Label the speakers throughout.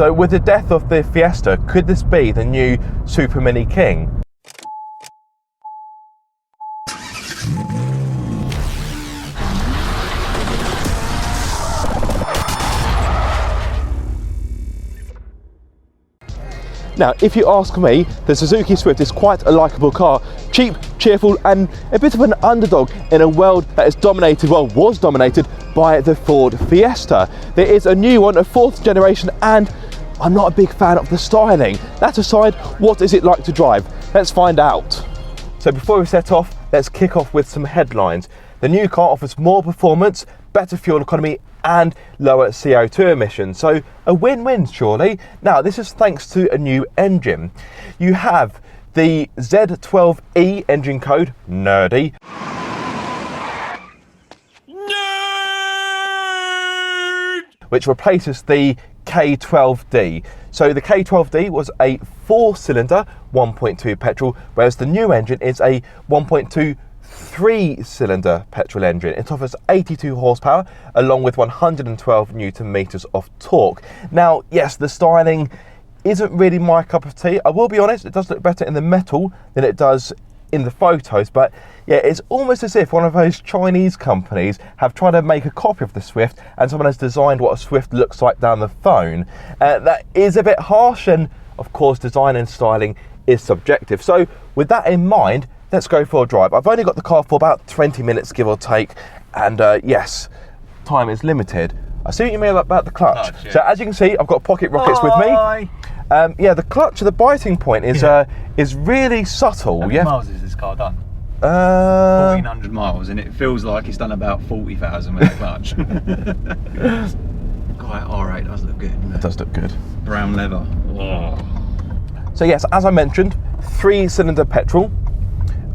Speaker 1: So with the death of the Fiesta, could this be the new Supermini King? Now, if you ask me, the Suzuki Swift is quite a likeable car, cheap, cheerful, and a bit of an underdog in a world that is dominated, well, was dominated by the Ford Fiesta. There is a new one, a 4th generation, and I'm not a big fan of the styling. That aside, what is it like to drive? Let's find out. So before we set off, let's kick off with some headlines. The new car offers more performance, better fuel economy, and lower CO2 emissions. So a win-win, surely. Now, this is thanks to a new engine. You have the Z12E engine code, nerdy, which replaces the K12D. So the K12D was a 4-cylinder 1.2 petrol, whereas the new engine is a 1.2 3-cylinder petrol engine. It offers 82 horsepower along with 112 newton meters of torque. Now, yes, the styling isn't really my cup of tea. I will be honest, it does look better in the metal than it does in the photos, but yeah, it's almost as if one of those Chinese companies have tried to make a copy of the Swift and someone has designed what a Swift looks like down the phone. That is a bit harsh, and of course design and styling is subjective. So with that in mind, let's go for a drive. I've only got the car for about 20 minutes, give or take, and yes, time is limited. I see what you mean about the clutch. Yeah. So as you can see, I've got pocket rockets with me. Yeah, the clutch, the biting point is really subtle.
Speaker 2: How many miles has this car done? 1400 miles, and it feels like it's done about 40,000 with the clutch. God, R8 does look good.
Speaker 1: It does look good.
Speaker 2: Brown leather. Oh.
Speaker 1: So yes, as I mentioned, 3-cylinder petrol,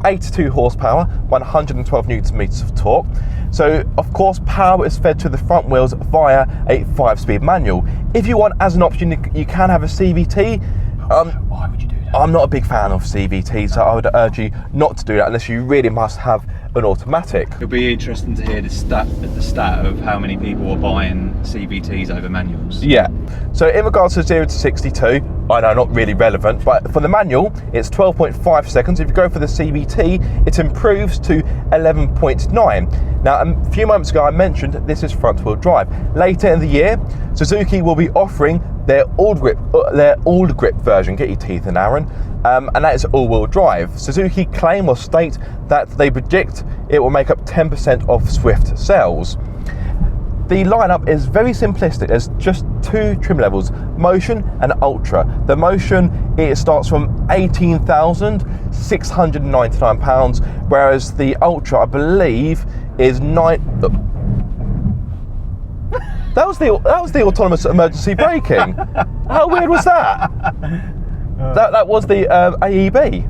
Speaker 1: 82 horsepower, 112 newton meters of torque. So of course power is fed to the front wheels via a 5-speed manual. If you want as an option, you can have a CVT.
Speaker 2: Why would you do that?
Speaker 1: I'm not a big fan of CVT, so I would urge you not to do that unless you really must have an automatic.
Speaker 2: It'll be interesting to hear the stat of how many people are buying CVTs over manuals.
Speaker 1: Yeah, so in regards to 0 to 62, I know not really relevant, but for the manual it's 12.5 seconds. If you go for the CVT, it improves to 11.9. Now, a few moments ago I mentioned this is front wheel drive. Later in the year, Suzuki will be offering their Allgrip version, get your teeth in, Aaron, and that is all-wheel drive. Suzuki claim or state that they predict it will make up 10% of Swift sales. The lineup is very simplistic. There's just 2 trim levels, Motion and Ultra. The Motion, it starts from £18,699, whereas the Ultra, I believe, is That was the autonomous emergency braking. How weird was that? That was the AEB.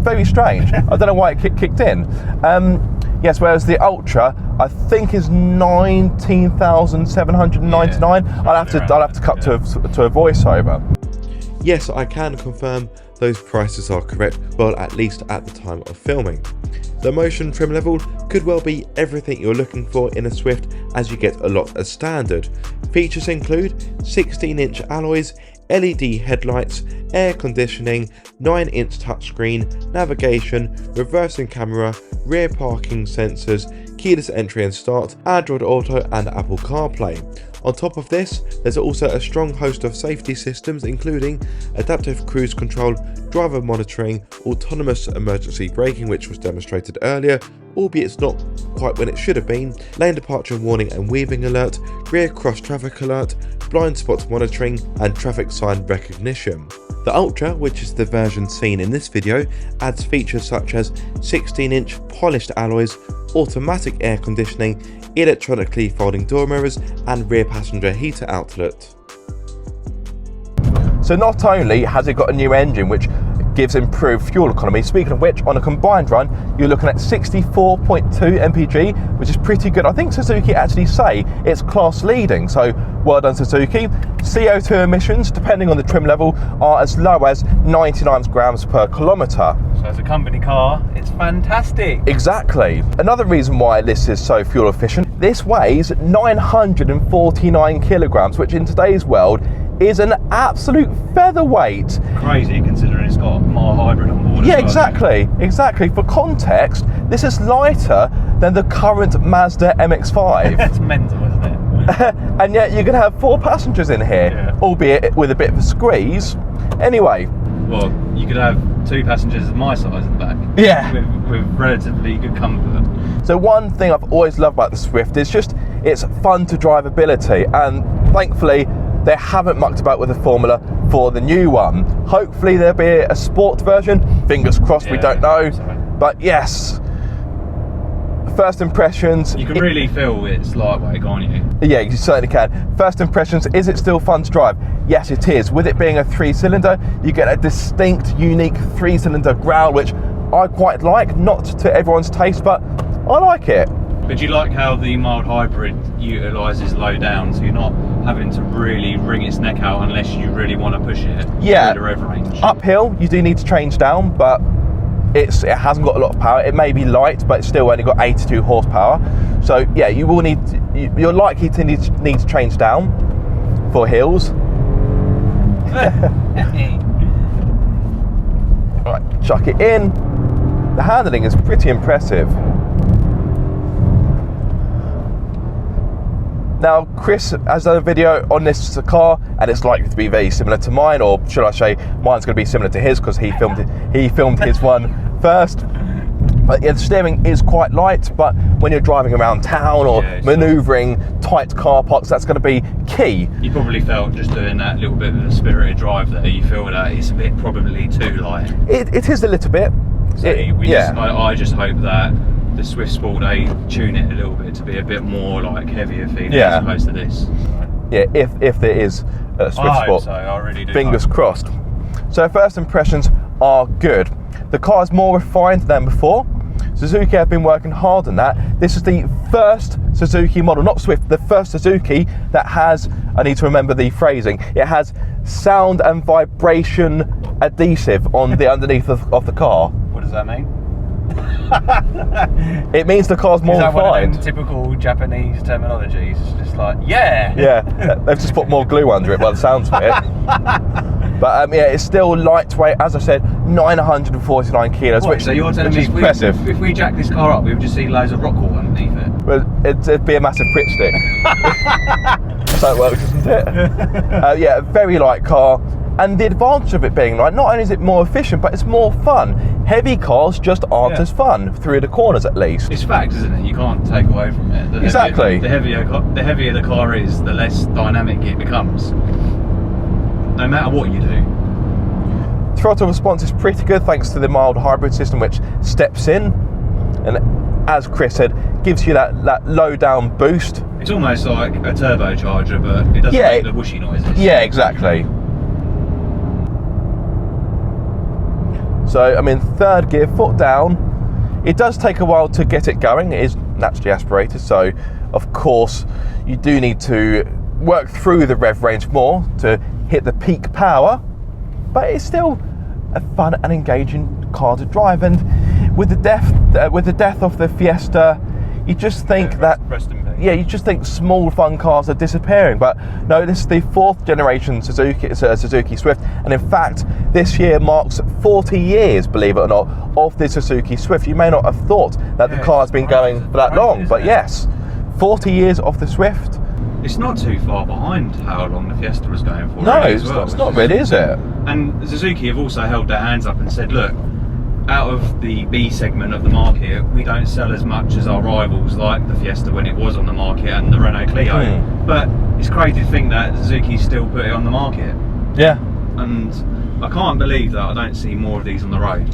Speaker 1: Very strange. I don't know why it kicked in. Yes, whereas the Ultra, I think, is 19,799. Yeah, I'll have to cut to a voiceover. Yes, I can confirm those prices are correct. Well, at least at the time of filming. The Motion trim level could well be everything you're looking for in a Swift, as you get a lot as standard. Features include 16-inch alloys, LED headlights, air conditioning, 9-inch touchscreen, navigation, reversing camera, rear parking sensors, keyless entry and start, Android Auto and Apple CarPlay. On top of this, there's also a strong host of safety systems, including adaptive cruise control, driver monitoring, autonomous emergency braking, which was demonstrated earlier, albeit it's not quite when it should have been, lane departure warning and weaving alert, rear cross traffic alert, blind spot monitoring and traffic sign recognition. The Ultra, which is the version seen in this video, adds features such as 16-inch polished alloys, automatic air conditioning, electronically folding door mirrors and rear passenger heater outlet. So not only has it got a new engine which gives improved fuel economy, speaking of which, on a combined run you're looking at 64.2 mpg, which is pretty good. I think Suzuki actually say it's class leading, so well done Suzuki. CO2 emissions, depending on the trim level, are as low as 99 grams per kilometre.
Speaker 2: So as a company car, it's fantastic.
Speaker 1: Exactly. Another reason why this is so fuel efficient, this weighs 949 kilograms, which in today's world is an absolute featherweight.
Speaker 2: Crazy considering it's got a mild hybrid on board.
Speaker 1: Yeah, exactly. For context, this is lighter than the current Mazda MX-5.
Speaker 2: That's mental, isn't it?
Speaker 1: And yet you can have 4 passengers in here, albeit with a bit of a squeeze. Anyway.
Speaker 2: Well, you could have 2 passengers of my size in the back.
Speaker 1: Yeah.
Speaker 2: With relatively good comfort.
Speaker 1: So one thing I've always loved about the Swift is just its fun to drivability, and thankfully they haven't mucked about with the formula for the new one. Hopefully there'll be a sport version. Fingers crossed, we don't know. But yes, first impressions.
Speaker 2: You can really feel it's lightweight, can't you?
Speaker 1: Yeah, you certainly can. First impressions, is it still fun to drive? Yes, it is. With it being a 3-cylinder, you get a distinct, unique 3-cylinder growl, which I quite like. Not to everyone's taste, but I like it.
Speaker 2: But you like how the mild hybrid utilises low down, so you're not having to really wring its neck out unless you really want to push it through the rev range. Uphill,
Speaker 1: you do need to change down, but it hasn't got a lot of power. It may be light, but it's still only got 82 horsepower. So yeah, you will need. You're likely to need to change down for hills. Right, chuck it in. The handling is pretty impressive. Now, Chris has done a video on this car, and it's likely to be very similar to mine, or should I say, mine's going to be similar to his because he filmed his one first. But yeah, the steering is quite light, but when you're driving around town or manoeuvring tight car parks, that's going to be key. You probably felt just doing that little bit of a spirited drive there, you feel that it's a bit probably too light. It is a little bit.
Speaker 2: So I just hope that the Swift Sport, they tune it a little bit to be a bit more like heavier feeling as opposed to this. Yeah, if there is a Swift Sport. So I really do.
Speaker 1: Fingers crossed. So first impressions are good. The car is more refined than before. Suzuki have been working hard on that. This is the first Suzuki model, not Swift, the first Suzuki that has, I need to remember the phrasing, it has sound and vibration adhesive on the underneath of the car.
Speaker 2: What does that mean?
Speaker 1: It means the car's more refined.
Speaker 2: One of them typical Japanese terminologies? It's just like, yeah,
Speaker 1: they've just put more glue under it by the sounds of it. But yeah, it's still lightweight. As I said, 949 kilos, which,
Speaker 2: so you're telling me
Speaker 1: is impressive.
Speaker 2: If we jack this car up, we would just see loads of rock wool underneath it?
Speaker 1: Well, it'd be a massive Pritt stick. That's how it works, isn't it? Yeah, a very light car. And the advantage of it being light, not only is it more efficient, but it's more fun. Heavy cars just aren't as fun, through the corners at least.
Speaker 2: It's fact, isn't it? You can't take away from it.
Speaker 1: Exactly.
Speaker 2: The heavier the car is, the less dynamic it becomes. No matter what you do.
Speaker 1: Throttle response is pretty good thanks to the mild hybrid system, which steps in and, as Chris said, gives you that low down boost.
Speaker 2: It's almost like a turbocharger, but it doesn't make the whooshy noises.
Speaker 1: Yeah, exactly. So, I mean, third gear, foot down. It does take a while to get it going. It is naturally aspirated, so of course you do need to work through the rev range more to hit the peak power, but it's still a fun and engaging car to drive. And with the death of the Fiesta, you just think you just think small fun cars are disappearing. But no, this is the 4th generation Suzuki Swift, and in fact this year marks 40 years, believe it or not, of the Suzuki Swift. You may not have thought that the car has been going for that long, but yes, 40 years of the Swift.
Speaker 2: It's not too far behind how long the Fiesta was going for.
Speaker 1: No, it's not really, is it?
Speaker 2: And Suzuki have also held their hands up and said, look, out of the B segment of the market, we don't sell as much as our rivals like the Fiesta when it was on the market and the Renault Clio. But it's crazy to think that Suzuki still put it on the market.
Speaker 1: Yeah.
Speaker 2: And I can't believe that I don't see more of these on the road.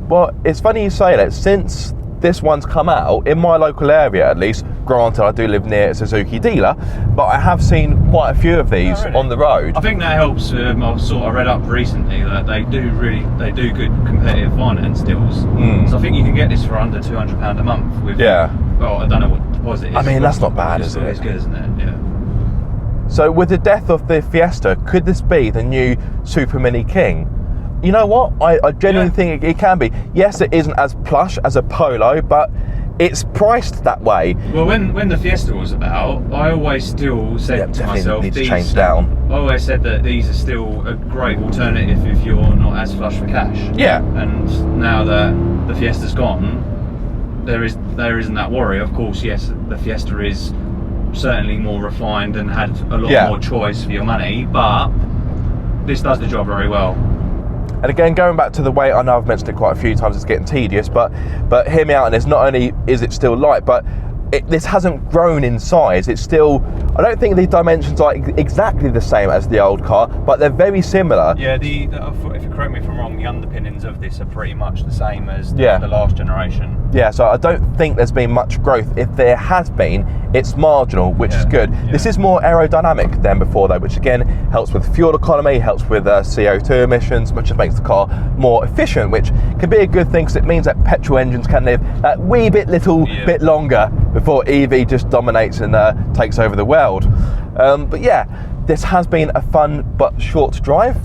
Speaker 1: Well, it's funny you say that. Since this one's come out, in my local area at least, granted I do live near a Suzuki dealer, but I have seen quite a few of these on the road.
Speaker 2: I think that helps. I read up recently that they do good competitive finance deals. So I think you can get this for under £200 a month with, well, I don't know what deposit is.
Speaker 1: I mean, that's not bad, is it?
Speaker 2: It's good, isn't it? Yeah.
Speaker 1: So with the death of the Fiesta, could this be the new Supermini King? You know what? I genuinely think it can be. Yes, it isn't as plush as a Polo, but it's priced that way.
Speaker 2: Well, when the Fiesta was about, I always still said to myself,
Speaker 1: need to change down.
Speaker 2: I always said that these are still a great alternative if you're not as flush for cash.
Speaker 1: Yeah.
Speaker 2: And now that the Fiesta's gone, there isn't that worry. Of course, yes, the Fiesta is certainly more refined and had a lot more choice for your money, but this does the job very well.
Speaker 1: And again, going back to the weight, I know I've mentioned it quite a few times, it's getting tedious, but hear me out, and it's not only is it still light, but this hasn't grown in size. It's still, I don't think the dimensions are exactly the same as the old car, but they're very similar.
Speaker 2: Yeah, if you correct me if I'm wrong, the underpinnings of this are pretty much the same as the last generation. Yeah,
Speaker 1: so I don't think there's been much growth. If there has been, it's marginal, which is good. Yeah. This is more aerodynamic than before though, which again helps with fuel economy, helps with CO2 emissions, which just makes the car more efficient, which can be a good thing because it means that petrol engines can live that wee bit bit longer before EV just dominates and takes over the world. But yeah, this has been a fun but short drive.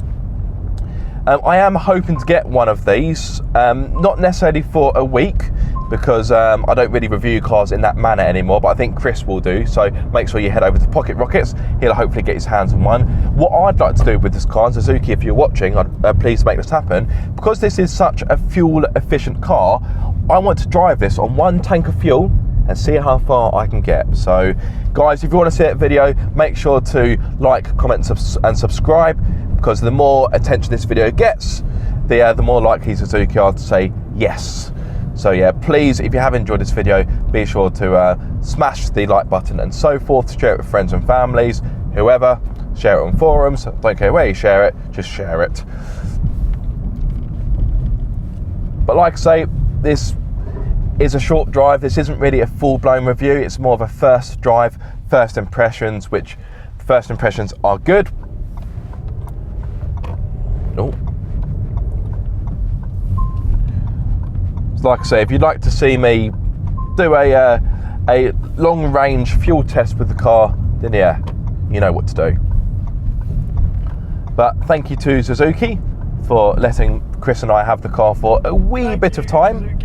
Speaker 1: I am hoping to get one of these, not necessarily for a week, because I don't really review cars in that manner anymore, but I think Chris will do, so make sure you head over to Pocket Rockets. He'll hopefully get his hands on one. What I'd like to do with this car, and Suzuki, if you're watching, I'd please make this happen, because this is such a fuel efficient car, I want to drive this on one tank of fuel and see how far I can get. So guys, if you want to see that video, make sure to like, comment and subscribe, because the more attention this video gets, the more likely Suzuki are to say yes. So yeah, please, if you have enjoyed this video, be sure to smash the like button and so forth, share it with friends and families, whoever, share it on forums, don't care where you share it, just share it. But like I say, this is a short drive. This isn't really a full-blown review, it's more of a first drive, first impressions, which first impressions are good. Oh. Like I say, if you'd like to see me do a long-range fuel test with the car, then yeah, you know what to do. But thank you to Suzuki for letting Chris and I have the car for a wee bit of time.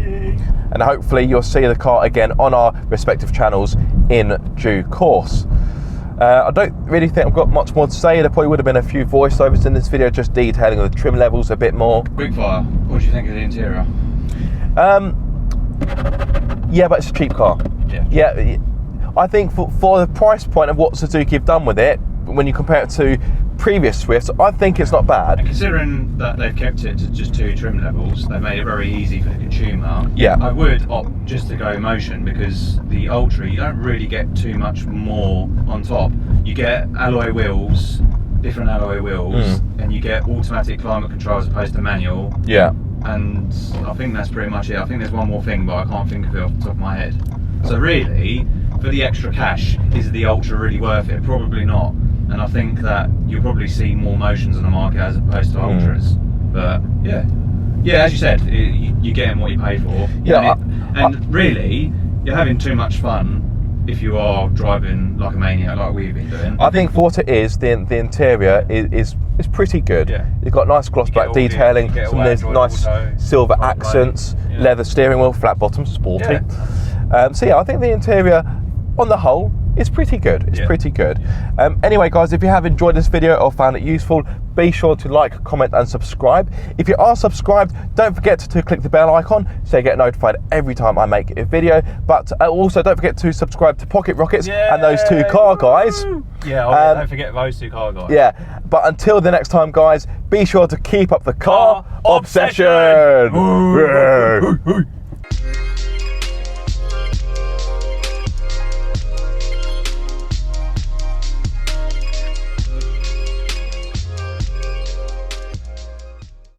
Speaker 1: And hopefully you'll see the car again on our respective channels in due course. I don't really think I've got much more to say. There probably would have been a few voiceovers in this video, just detailing the trim levels a bit more.
Speaker 2: Quickfire, what do you think of the interior?
Speaker 1: Yeah, but it's a cheap car. Yeah, I think for the price point of what Suzuki have done with it, when you compare it to previous Swifts, I think it's not bad.
Speaker 2: And considering that they've kept it to just 2 trim levels, they've made it very easy for the consumer.
Speaker 1: Yeah,
Speaker 2: I would opt just to go motion, because the Ultra, you don't really get too much more on top. You get alloy wheels, different alloy wheels, and you get automatic climate control as opposed to manual.
Speaker 1: Yeah.
Speaker 2: And I think that's pretty much it. I think there's one more thing, but I can't think of it off the top of my head. So really, for the extra cash, is the Ultra really worth it? Probably not. And I think that you'll probably see more motions on the market as opposed to Ultras. But yeah, as you said, you're getting what you pay for.
Speaker 1: Yeah,
Speaker 2: and really, you're having too much fun if you are driving like a maniac, like we've been doing.
Speaker 1: I think for what it is, the interior is pretty good. Yeah. You've got nice gloss black detailing, some nice silver accents, leather steering wheel, flat bottom, sporty. Yeah. So yeah, I think the interior on the whole is pretty good. It's pretty good. Anyway guys, if you have enjoyed this video or found it useful, be sure to like, comment and subscribe. If you are subscribed, don't forget to click the bell icon so you get notified every time I make a video. But also don't forget to subscribe to Pocket Rockets and those 2 car guys.
Speaker 2: Yeah, don't forget those 2 car guys.
Speaker 1: Yeah, but until the next time guys, be sure to keep up the car obsession.